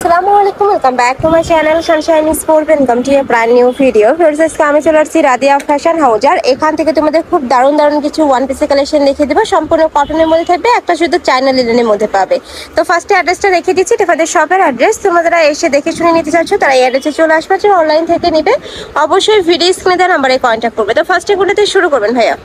আসসালামু আলাইকুম, welcome back to my channel Sunshine sport. Welcome to A brand new video. Friends, আমি চলে আসছি রাদিয়া ফ্যাশন হাউজার। এখান থেকে তোমাদের খুব দারুণ দারুণ কিছু ওয়ান পিসের কালেকশন দেখিয়ে দেবো। সম্পূর্ণ কটনের মধ্যে থাকবে, একটা শুধু চায়না লিনেনের মধ্যে পাবে। তো ফার্স্টে অ্যাড্রেসটা রেখে দিচ্ছি, তোমাদের শপের অ্যাড্রেস। তোমরা যারা এসে দেখে শুনে নিতে চাচ্ছ তারা এই অ্যাড্রেসে চলে আসবে, অনলাইন থেকে নিবে অবশ্যই ভিডিও স্ক্রিনে দেওয়া নাম্বারে কন্ট্যাক্ট করবে। তো ফার্স্টে কোনটাতে শুরু করবেন ভাইয়া?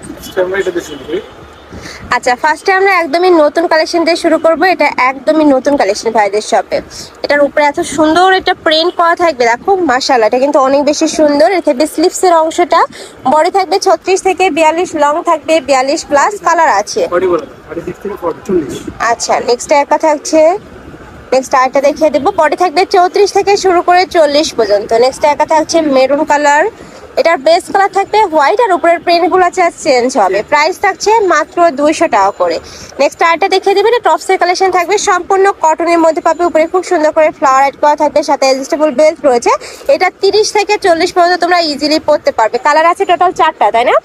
আচ্ছা, ফার্স্টে আমরা একদমই নতুন কালেকশন দিয়ে শুরু করব। এটা একদমই নতুন কালেকশন ভাইদের শপে। এটার উপরে এত সুন্দর একটা প্রিন্ট করা থাকবে, দেখো মাশাআল্লাহ, এটা কিন্তু অনেক বেশি সুন্দর। এর থাকবে স্লিভসের অংশটা, বডি থাকবে 36 থেকে 42, লং থাকবে 42 প্লাস, কালার আছে। আচ্ছা, নেক্সট একা থাকছে, নেক্সট আরেকটা দেখিয়ে দেবো। বডি থাকবে 34 থেকে শুরু করে 40 পর্যন্ত। নেক্সট একা থাকছে মেরুন কালার, এটার বেস কালার থাকবে হোয়াইট, আর উপরের প্রিন্টগুলো চেঞ্জ হবে। প্রাইস থাকছে মাত্র 200 টাকা করে। নেক্সট আরেকটা দেখিয়ে দেবে, এটা টপসের কালেকশন থাকবে, সম্পূর্ণ কটনের মধ্যে পাবে। উপরে খুব সুন্দর করে ফ্লাওয়ার অ্যাড করা থাকবে, সাথে অ্যাডজাস্টেবল বেল্ট রয়েছে। এটা 30 থেকে 40 পর্যন্ত তোমরা ইজিলি পরতে পারবে। কালার আছে টোটাল 4টা, তাই না?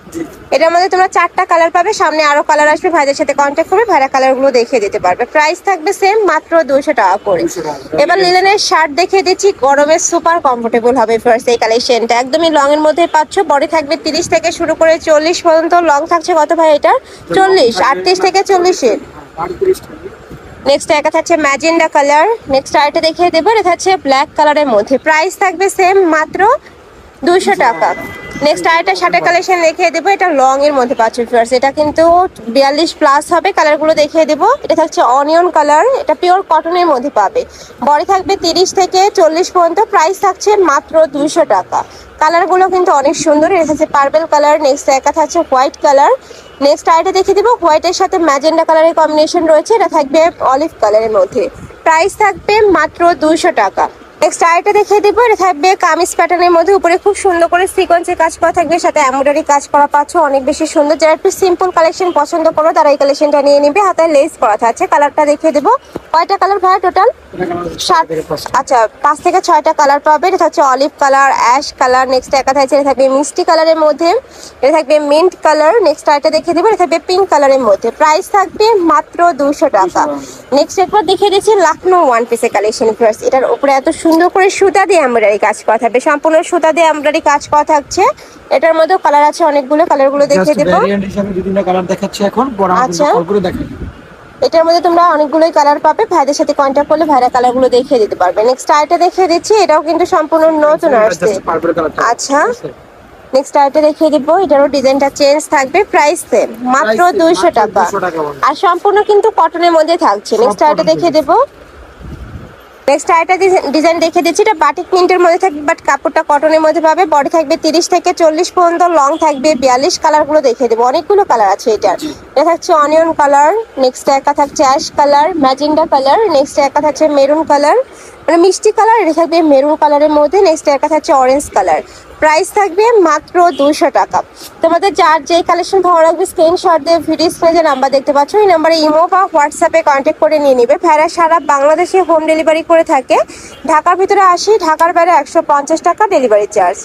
এটার মধ্যে তোমরা 4টা কালার পাবে, সামনে আরো কালার আসবে। ভাইদের সাথে কন্ট্যাক্ট করবে, ভাইরা কালারগুলো দেখিয়ে দিতে পারবে। প্রাইস থাকবে সেম, মাত্র 200 টাকা করে। এবার লিনেনের শার্ট দেখিয়ে দিচ্ছি, গরমে সুপার কমফোর্টেবল হবে। ফার্স্ট এই কালেকশনটা একদমই লং এর মধ্যে পাচ্ছ। বডি থাকবে 30 থেকে শুরু করে 40 পর্যন্ত, লং থাকছে কত ভাই এটা? 40, 38 থেকে 40 এর। নেক্সট একটা থাকছে ম্যাজেন্ডা কালার। নেক্সট আরেকটা দেখিয়ে দেবো, এটা হচ্ছে ব্ল্যাক কালারের মধ্যে। প্রাইস থাকবে সেম, মাত্র 200 টাকা। নেক্সট আরেকটা শার্টের কালেকশন দেখিয়ে দেবো, এটা লং এর মধ্যে পাচ্ছ ফিয়ার্স। এটা কিন্তু 42 প্লাস হবে। কালারগুলো দেখিয়ে দেবো, এটা থাকছে অনিয়ন কালার, এটা পিওর কটনের মধ্যে পাবে। বডি থাকবে 30 থেকে 40 পর্যন্ত। প্রাইস থাকছে মাত্র 200 টাকা। কালারগুলো কিন্তু অনেক সুন্দর। এটা হচ্ছে পার্পল কালার। নেক্সট একা থাকছে হোয়াইট কালার। নেক্সট আরেকটা দেখিয়ে দেবো, হোয়াইটের সাথে ম্যাজেন্ডা কালারের কম্বিনেশন রয়েছে। এটা থাকবে অলিভ কালারের মধ্যে। প্রাইস থাকবে মাত্র 200 টাকা। নেক্সট আরেকটা দেখিয়ে দেবো, এটা থাকবে কামিজ প্যাটার্নের মধ্যে। উপরে খুব সুন্দর করে সিকোয়েন্সের কাজ করা থাকবে, সাথে এমব্রয়ডারি কাজ করা পাচ্ছ, অনেক বেশি সুন্দর। যারা একটু সিম্পল কালেকশন পছন্দ করো তারা এই কালেকশনটা নিয়ে নিবে। হাতে লেস করা থাকছে। কালারটা দেখিয়ে দেবো, কয়টা কালার ভাই টোটাল? 7। আচ্ছা, 5 থেকে 6টা কালার পাবে। এটা হচ্ছে olive colour, ash colour. Next একা থাকছে, এটা থাকবে মিষ্টি কালারের মধ্যে, এটা থাকবে মিন্ট কালার। নেক্সট আরেকটা দেখিয়ে দেবো, এটা থাকবে পিঙ্ক কালারের মধ্যে। প্রাইস থাকবে মাত্র 200 টাকা। নেক্সট একবার দেখিয়ে দিচ্ছি লখনৌ ওয়ান পিসের কালেকশন। ফার্স্ট এটার উপরে এত সুন্দর করে সুতা দিয়ে এমব্রয়ডারি কাজ করা থাকবে, সম্পূর্ণ সুতা দিয়ে এমব্রয়ডারি কাজ করা থাকছে। এটার মধ্যে কালার আছে অনেকগুলো, কালারগুলো দেখিয়ে দেবো। আচ্ছা, এটার মধ্যে তোমরা অনেকগুলোই কালার পাবে। ভাইদের সাথে কন্ট্যাক্ট করলে ভাইরা কালারগুলো দেখিয়ে দিতে পারবে। নেক্সট আইটা দেখিয়ে দিচ্ছি, এটাও কিন্তু সম্পূর্ণ নতুন আসছে। আচ্ছা, নেক্সট আইটা দেখিয়ে দিব, এটারও ডিজাইনটা চেঞ্জ থাকবে। প্রাইস সেম, মাত্র 200 টাকা। আর সম্পূর্ণ কিন্তু কটনের মধ্যে থাকছে। নেক্সট আইটা দেখিয়ে দেবো, নেক্সট আরেকটা ডিজাইন দেখে দিচ্ছি। এটা বাটিক প্রিন্টের মধ্যে থাকবে, বাট কাপড়টা কটনের মধ্যে পাবে। বডি থাকবে 30 থেকে 40 পর্যন্ত, লং থাকবে 42। কালারগুলো দেখে দেবো, অনেকগুলো কালার আছে এটার। এটা থাকছে অনিয়ন কালার। নেক্সট একা থাকছে ash colour, magenta colour. Next একা থাকছে মেরুন কালার, মানে মিষ্টি কালার। এটা থাকবে মেরুন কালারের মধ্যে। নেক্সট একা থাকছে অরেঞ্জ কালার। প্রাইস থাকবে মাত্র 200 টাকা। তোমাদের যার যেই কালেকশন ভালো লাগবে স্ক্রিনশট দিয়ে ভিডিও স্ক্রিনে যে নাম্বার দেখতে পাচ্ছ, এই নাম্বারে ইমো বা হোয়াটসঅ্যাপে কন্ট্যাক্ট করে নিয়ে নিবে। ভাইরা সারা বাংলাদেশে হোম ডেলিভারি করে থাকে। ঢাকার ভিতরে 80, ঢাকার বাইরে 150 টাকা ডেলিভারি চার্জ।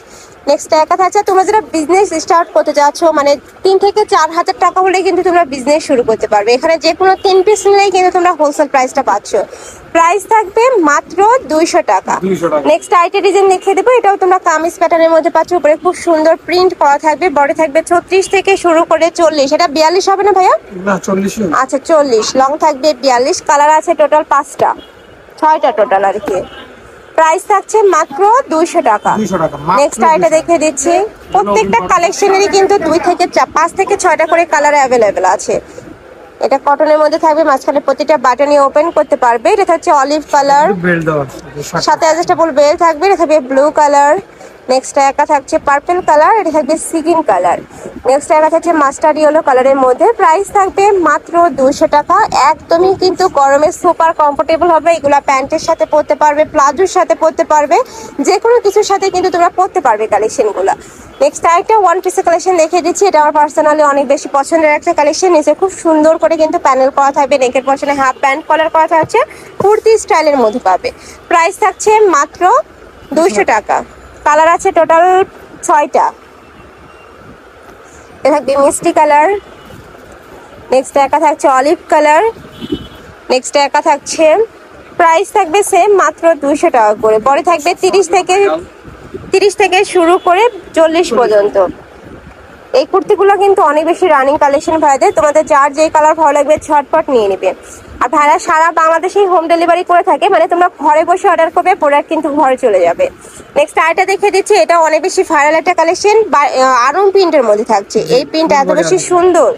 নেক্সট একা থাকছে, তোমরা যারা বিজনেস স্টার্ট করতে যাচ্ছ, মানে 3 থেকে 4 হাজার টাকা হলে কিন্তু তোমরা বিজনেস শুরু করতে পারবে। এখানে যে কোনো 3 পিস নিলেই কিন্তু তোমরা হোলসেল প্রাইসটা পাচ্ছ। প্রাইস থাকবে মাত্র 200 টাকা। নেক্সট আইটা ডিজাইন দেখিয়ে দেবো, এটাও তোমরা কামিজ প্যাটার্নের মধ্যে পাচ্ছ। উপরে খুব সুন্দর প্রিন্ট করা থাকবে। বডি থাকবে 36 থেকে শুরু করে 40। এটা 42 হবে না ভাইয়া? না, 40। আচ্ছা, 40, লং থাকবে 42। কালার আছে টোটাল 5টা, 6টা টোটাল আর কি। প্রাইস থাকছে মাত্র 200 টাকা। নেক্সট আইটা দেখিয়ে দিচ্ছি, প্রত্যেকটা কালেকশনেরই কিন্তু 5 থেকে 6টা করে কালার অ্যাভেলেবেল আছে। এটা কটনের মধ্যে থাকবে, মাঝখানে প্রতিটা বাটনই ওপেন করতে পারবে। এটা হচ্ছে অলিভ কালার, সাথে অ্যাডজাস্টেবল বেল থাকবে। এটা থাকবে ব্লু কালার। নেক্সট একা থাকছে পার্পল কালার, এটা থাকবে সিগিন কালার। নেক্সট একা থাকছে মাস্টার্ড ইয়েলো কালারের মধ্যে। প্রাইস থাকবে মাত্র 200 টাকা। একদমই কিন্তু গরমে সুপার কমফোর্টেবল হবে। এগুলা প্যান্টের সাথে পরতে পারবে, প্লাজোর সাথে পরতে পারবে, যে কোনো কিছুর সাথে কিন্তু তোমরা পরতে পারবে কালেকশনগুলো। নেক্সট আরেকটা ওয়ান পিসের কালেকশন দেখিয়ে দিচ্ছি। এটা আমার পার্সোনালি অনেক বেশি পছন্দের একটা কালেকশন। নিচে খুব সুন্দর করে কিন্তু প্যানেল করা থাকবে, নেকের পছনে হাফ প্যান্ট কলার করা থাকছে, কুর্তি স্টাইলের মধ্যে পাবে। প্রাইস থাকছে মাত্র 200 টাকা। কালার আছে টোটাল 6টা। এটা থাকবে মিষ্টি কালার। নেক্সট একা থাকছে অলিভ কালার। নেক্সট একা থাকছে প্রাইস থাকবে সেম, মাত্র 200 টাকা করে। পরে থাকবে 30 থেকে শুরু করে 40 পর্যন্ত। এই কুর্তিগুলো কিন্তু অনেক বেশি রানিং কালেকশন ভাইদের, তোমাদের যার যেই কালার ভালো লাগবে ঝটপট নিয়ে নিবে। আর ভাইরা সারা বাংলাদেশেই হোম ডেলিভারি করে থাকে, মানে তোমরা ঘরে বসে অর্ডার করবে, প্রোডাক্ট কিন্তু ঘরে চলে যাবে। নেক্সট আরেকটা দেখে দিচ্ছি, এটা অনেক বেশি ভাইরাল একটা কালেকশন, আরং প্রিন্টের মধ্যে থাকছে। এই প্রিন্ট এত বেশি সুন্দর,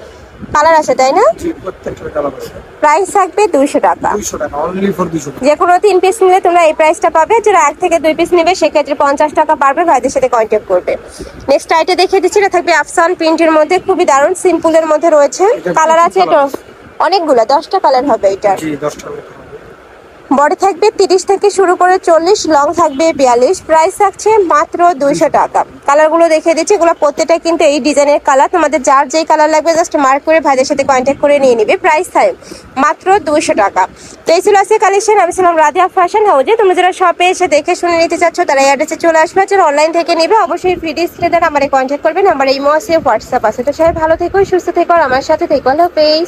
কালার আছে তাই না? প্রাইস থাকবে 200 টাকা। যে কোনো 3 পিস নিলে তোমরা এই প্রাইসটা পাবে। যারা 1 থেকে 2 পিস নেবে সেক্ষেত্রে 50 টাকা পারবে, ভাইদের সাথে কন্ট্যাক্ট করবে। নেক্সট আইটে দেখিয়ে দিচ্ছি, এটা থাকবে আফসান প্রিন্টের মধ্যে, খুবই দারুণ সিম্পলের মধ্যে রয়েছে। কালার আছে এটা অনেকগুলো, 10টা কালার হবে এটা। বডি থাকবে 30 থেকে শুরু করে 40, লং থাকবে 42। প্রাইস থাকছে মাত্র 200 টাকা। কালারগুলো দেখিয়ে দিচ্ছি, এগুলো প্রত্যেকটা কিন্তু এই ডিজাইনের কালার। তোমাদের যার যেই কালার লাগবে জাস্ট মার্ক করে ভাইদের সাথে কন্ট্যাক্ট করে নিয়ে নিবে। প্রাইস থাকবে মাত্র 200 টাকা। তো এই ছিল আজকে কালেকশন। আমি ছিলাম রাজিয়া ফ্যাশন হাউজে। তোমরা যারা শপে এসে দেখে শুনে নিতে চাচ্ছ তারা এই অ্যাড্রেসে চলে আসবে। যারা অনলাইন থেকে নিবে অবশ্যই ফ্রি ডিসপ্লেতে নাম্বারে কন্ট্যাক্ট করবে। নাম্বারে ইমো আছে, হোয়াটসঅ্যাপ আছে। তো সবাই ভালো থেকো, সুস্থ থেকো, আর আমার সাথে থেকো। আল্লাহ হাফেজ।